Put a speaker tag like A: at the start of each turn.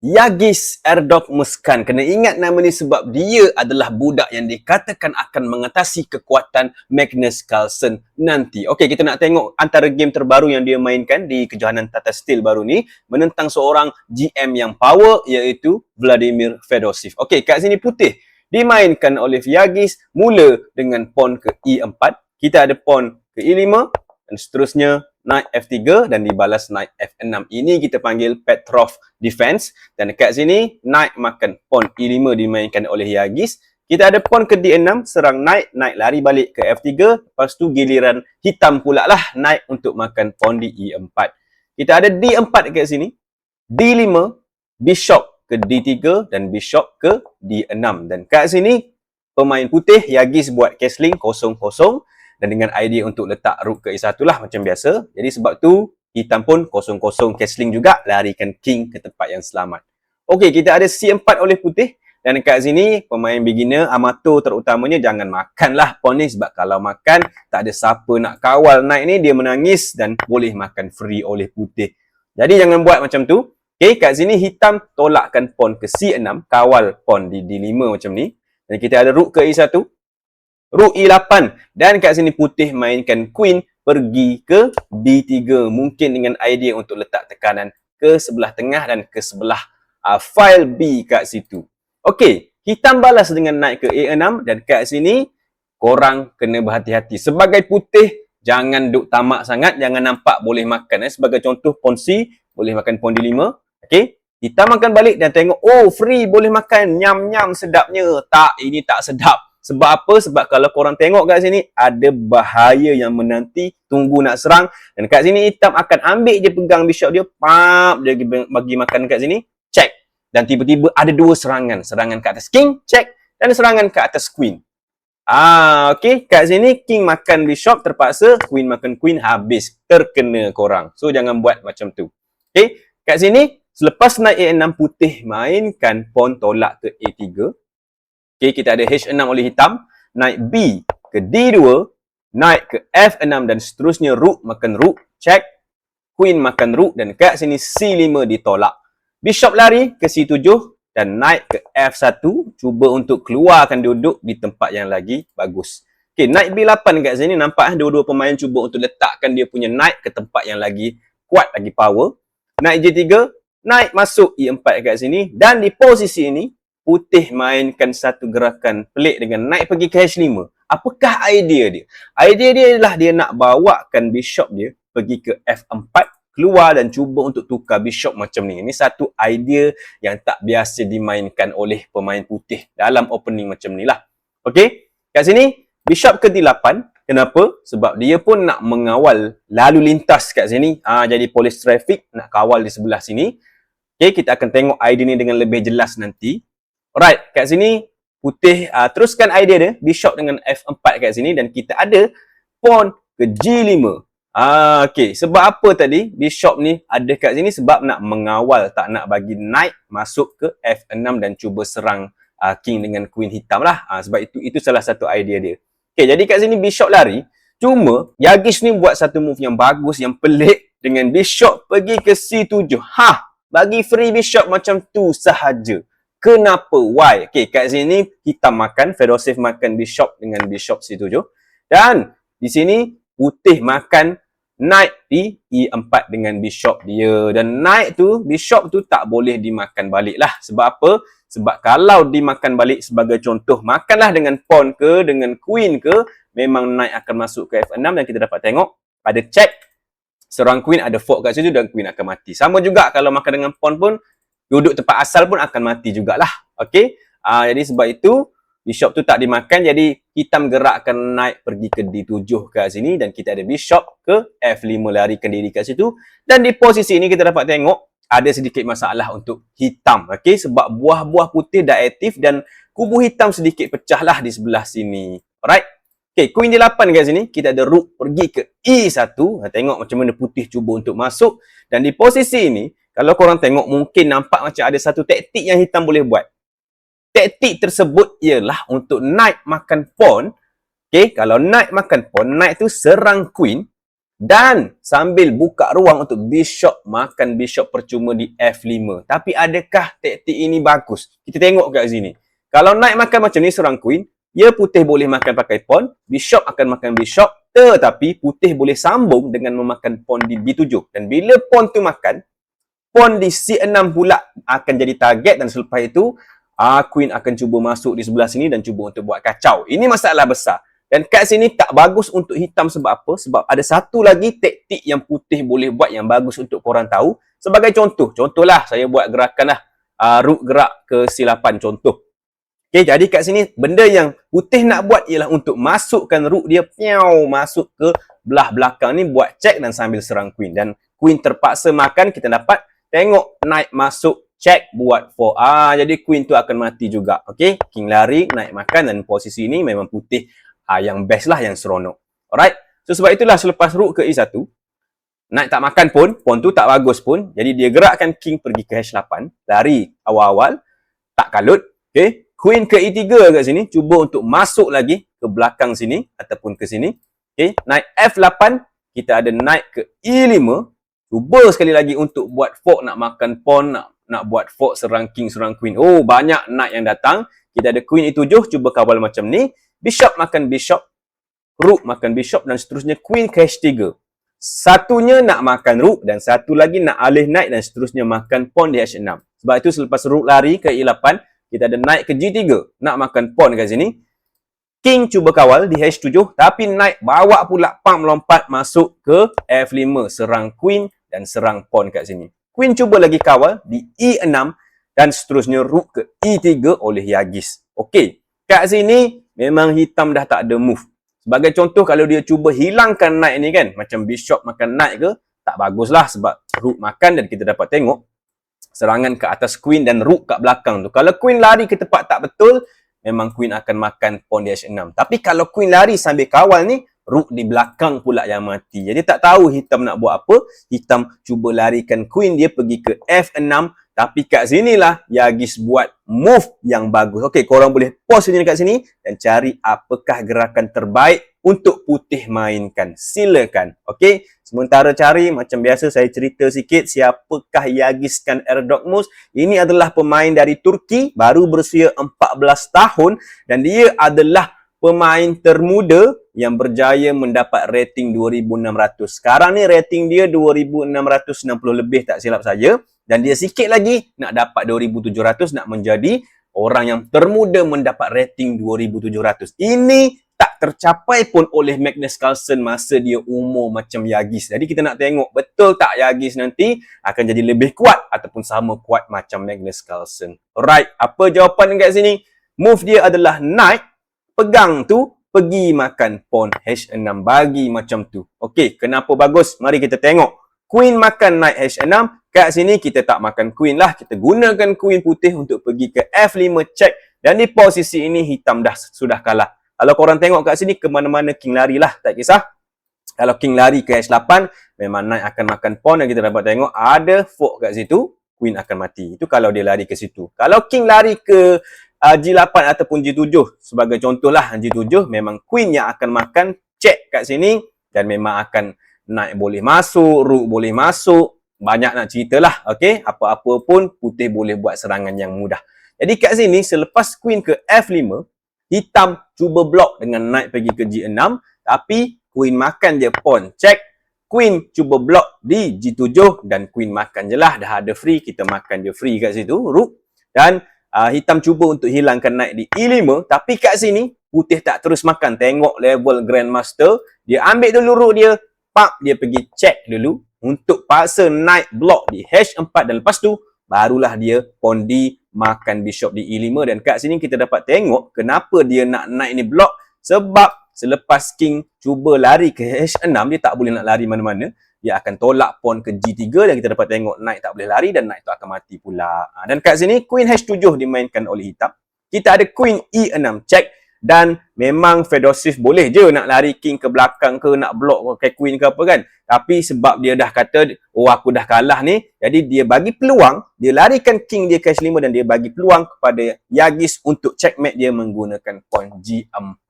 A: Yagis Erdog Muskan. Kena ingat nama ni sebab dia adalah budak yang dikatakan akan mengatasi kekuatan Magnus Carlsen nanti. Okey, kita nak tengok antara game terbaru yang dia mainkan di kejohanan Tata Steel baru ni menentang seorang GM yang power iaitu Vladimir Fedoshev. Okey, kat sini putih dimainkan oleh Yagis mula dengan pawn ke E4. Kita ada pawn ke E5 dan seterusnya knight F3 dan dibalas knight F6. Ini kita panggil Petrov defense. Dan dekat sini knight makan pawn E5 dimainkan oleh Yagis. Kita ada pawn ke D6, serang knight lari balik ke F3. Lepas tu giliran hitam pula lah knight untuk makan pawn di E4. Kita ada D4 kat sini, D5, bishop ke D3 dan bishop ke D6. Dan kat sini pemain putih Yagis buat castling 0-0 dan dengan idea untuk letak rook ke E1 lah macam biasa. Jadi sebab tu hitam pun 0-0 castling juga, larikan king ke tempat yang selamat. Okey, kita ada C4 oleh putih. Dan kat sini pemain beginner, amatur terutamanya jangan makanlah pawn ni sebab kalau makan tak ada siapa nak kawal knight ni, dia menangis dan boleh makan free oleh putih. Jadi jangan buat macam tu. Okey, kat sini hitam tolakkan pawn ke C6, kawal pawn di D5 macam ni. Dan kita ada rook ke E1. Rook E8 dan kat sini putih mainkan queen pergi ke B3 mungkin dengan idea untuk letak tekanan ke sebelah tengah dan ke sebelah file B kat situ. Okey, hitam balas dengan knight ke A6 dan kat sini korang kena berhati-hati. Sebagai putih jangan duk tamak sangat, jangan nampak boleh makan. Sebagai contoh pawn C boleh makan pawn D5. Okey, hitam makan balik dan tengok oh free boleh makan, nyam-nyam sedapnya. Tak, ini tak sedap. Sebab apa? Sebab kalau korang tengok kat sini, ada bahaya yang menanti, tunggu nak serang. Dan kat sini hitam akan ambil je pegang bishop dia, pap, dia bagi makan kat sini, check. Dan tiba-tiba ada dua serangan. Serangan ke atas king, check. Dan serangan ke atas queen. Okey, kat sini king makan bishop terpaksa, queen makan queen, habis. Terkena korang. So, jangan buat macam tu. Okey, kat sini, selepas knight A6 putih mainkan pawn tolak ke A3. Okay, kita ada H6 oleh hitam, knight B ke D2, knight ke F6 dan seterusnya rook makan rook, check, queen makan rook dan kat sini C5 ditolak. Bishop lari ke C7 dan knight ke F1, cuba untuk keluarkan duduk di tempat yang lagi bagus. Okay, knight B8 kat sini nampak dua-dua pemain cuba untuk letakkan dia punya knight ke tempat yang lagi kuat, lagi power. Knight J3, knight masuk E4 kat sini dan di posisi ini putih mainkan satu gerakan pelik dengan knight pergi ke H5. Apakah idea dia? Idea dia adalah dia nak bawakan bishop dia pergi ke F4, keluar dan cuba untuk tukar bishop macam ni. Ini satu idea yang tak biasa dimainkan oleh pemain putih dalam opening macam ni lah. Okey, kat sini bishop ke D8. Kenapa? Sebab dia pun nak mengawal lalu lintas kat sini. Jadi police traffic, nak kawal di sebelah sini. Okey, kita akan tengok idea ni dengan lebih jelas nanti. Alright, kat sini putih teruskan idea dia, bishop dengan F4 kat sini dan kita ada pawn ke G5. Okey, sebab apa tadi bishop ni ada kat sini? Sebab nak mengawal, tak nak bagi knight masuk ke F6 dan cuba serang king dengan queen hitam lah. Sebab itu salah satu idea dia. Okey, jadi kat sini bishop lari. Cuma Yagis ni buat satu move yang bagus, yang pelik dengan bishop pergi ke C7. Bagi free bishop macam tu sahaja. Kenapa? Why? Okey, kat sini hitam makan, Fedoshev makan bishop dengan bishop C7. Dan di sini putih makan knight di E4 dengan bishop dia. Dan knight tu, bishop tu tak boleh dimakan balik lah. Sebab apa? Sebab kalau dimakan balik sebagai contoh, makanlah dengan pawn ke, dengan queen ke, memang knight akan masuk ke F6 dan kita dapat tengok ada check, serang queen, ada fork kat situ dan queen akan mati. Sama juga kalau makan dengan pawn pun, duduk tempat asal pun akan mati jugalah. Okey. Jadi sebab itu bishop tu tak dimakan, jadi hitam gerakkan knight pergi ke D7 kat sini dan kita ada bishop ke F5 larikan diri kat situ dan di posisi ini kita dapat tengok ada sedikit masalah untuk hitam. Okey, sebab buah-buah putih dah aktif dan kubu hitam sedikit pecahlah di sebelah sini. Alright. Okey, queen D8 kat sini kita ada rook pergi ke E1. Tengok macam mana putih cuba untuk masuk dan di posisi ini kalau korang tengok mungkin nampak macam ada satu taktik yang hitam boleh buat. Taktik tersebut ialah untuk knight makan pawn. Okay, kalau knight makan pawn, knight tu serang queen. dan sambil buka ruang untuk bishop makan bishop percuma di F5. Tapi adakah taktik ini bagus? Kita tengok kat sini. Kalau knight makan macam ni serang queen, ya putih boleh makan pakai pawn, bishop akan makan bishop, tetapi putih boleh sambung dengan memakan pawn di B7. Dan bila pawn tu makan, pawn di C6 pula akan jadi target dan selepas itu queen akan cuba masuk di sebelah sini dan cuba untuk buat kacau. Ini masalah besar. Dan kat sini tak bagus untuk hitam sebab apa? Sebab ada satu lagi taktik yang putih boleh buat yang bagus untuk korang tahu. Sebagai contoh, contohlah saya buat gerakan lah. Rook gerak ke C8 contoh. Okay, jadi kat sini benda yang putih nak buat ialah untuk masukkan rook dia masuk ke belah belakang ni buat check dan sambil serang queen. Dan queen terpaksa makan, kita dapat tengok knight masuk check buat 4. Jadi queen tu akan mati juga. Okay, king lari, knight makan dan posisi ni memang putih yang best lah, yang seronok. Alright, so sebab itulah selepas rook ke E1, knight tak makan pun, pawn tu tak bagus pun, jadi dia gerakkan king pergi ke H8, lari awal-awal, tak kalut. Okay, queen ke E3 kat sini, cuba untuk masuk lagi ke belakang sini, ataupun ke sini. Okay, knight F8, kita ada knight ke E5, cuba sekali lagi untuk buat fork, nak makan pawn, nak buat fork serang king, serang queen. Oh, banyak knight yang datang. Kita ada queen E7, cuba kawal macam ni. Bishop makan bishop, rook makan bishop dan seterusnya queen ke H3. Satunya nak makan rook dan satu lagi nak alih knight dan seterusnya makan pawn di H6. Sebab itu selepas rook lari ke E8, kita ada knight ke G3, nak makan pawn kat sini. King cuba kawal di H7, tapi knight bawa pula pump lompat masuk ke F5, serang queen dan serang pawn kat sini. Queen cuba lagi kawal di E6 dan seterusnya rook ke E3 oleh Yagis. Okey, kat sini memang hitam dah tak ada move. Sebagai contoh, kalau dia cuba hilangkan knight ni kan, macam bishop makan knight ke, tak baguslah sebab rook makan dan kita dapat tengok serangan ke atas queen dan rook kat belakang tu. Kalau queen lari ke tempat tak betul, memang queen akan makan pawn di H6. Tapi kalau queen lari sambil kawal ni, rook di belakang pula yang mati. Jadi tak tahu hitam nak buat apa. Hitam cuba larikan queen dia pergi ke F6. Tapi kat sinilah Yagis buat move yang bagus. Okey, korang boleh pause ni dekat sini dan cari apakah gerakan terbaik untuk putih mainkan. Silakan. Okey, sementara cari, macam biasa saya cerita sikit siapakah Yagis Kan Erdogmus. Ini adalah pemain dari Turki, baru berusia 14 tahun dan dia adalah pemain termuda yang berjaya mendapat rating 2600. Sekarang ni rating dia 2660 lebih tak silap saya. Dan dia sikit lagi nak dapat 2700, nak menjadi orang yang termuda mendapat rating 2700. Ini tak tercapai pun oleh Magnus Carlsen masa dia umur macam Yagis. Jadi kita nak tengok betul tak Yagis nanti akan jadi lebih kuat ataupun sama kuat macam Magnus Carlsen. Alright, apa jawapan kat sini? Move dia adalah knight, pegang tu, pergi makan pawn H6, bagi macam tu. Okey, kenapa bagus? Mari kita tengok. Queen makan knight H6, kat sini kita tak makan queen lah. Kita gunakan queen putih untuk pergi ke F5 check. Dan di posisi ini hitam sudah kalah. Kalau korang tengok kat sini, ke mana-mana king lari lah, tak kisah. Kalau king lari ke H8, memang knight akan makan pawn dan kita dapat tengok ada fork kat situ, queen akan mati. Itu kalau dia lari ke situ. Kalau king lari ke G8 ataupun G7, sebagai contoh lah G7, memang queen yang akan makan check kat sini dan memang akan knight boleh masuk, rook boleh masuk, banyak nak ceritalah. Okey, apa-apa pun putih boleh buat serangan yang mudah. Jadi kat sini selepas queen ke F5, hitam cuba block dengan knight pergi ke G6, tapi queen makan je pawn check. Queen cuba block di G7 dan queen makan je lah, dah ada free, kita makan je free kat situ rook. Dan hitam cuba untuk hilangkan knight di E5, tapi kat sini putih tak terus makan. Tengok level Grandmaster, dia ambil dulu rook dia, dia pergi check dulu untuk paksa knight block di H4 dan lepas tu barulah dia pawn D makan bishop di E5. Dan kat sini kita dapat tengok kenapa dia nak knight ni block, sebab selepas king cuba lari ke H6, dia tak boleh nak lari mana-mana, dia akan tolak pawn ke G3 dan kita dapat tengok knight tak boleh lari dan knight tu akan mati pula. Dan kat sini queen H7 dimainkan oleh hitam. Kita ada queen E6 check. Dan memang Fedosif boleh je nak lari king ke belakang ke, nak block pakai queen ke apa kan. Tapi sebab dia dah kata, oh aku dah kalah ni, jadi dia bagi peluang, dia larikan king dia ke H5 dan dia bagi peluang kepada Yagis untuk checkmate dia menggunakan pawn G4.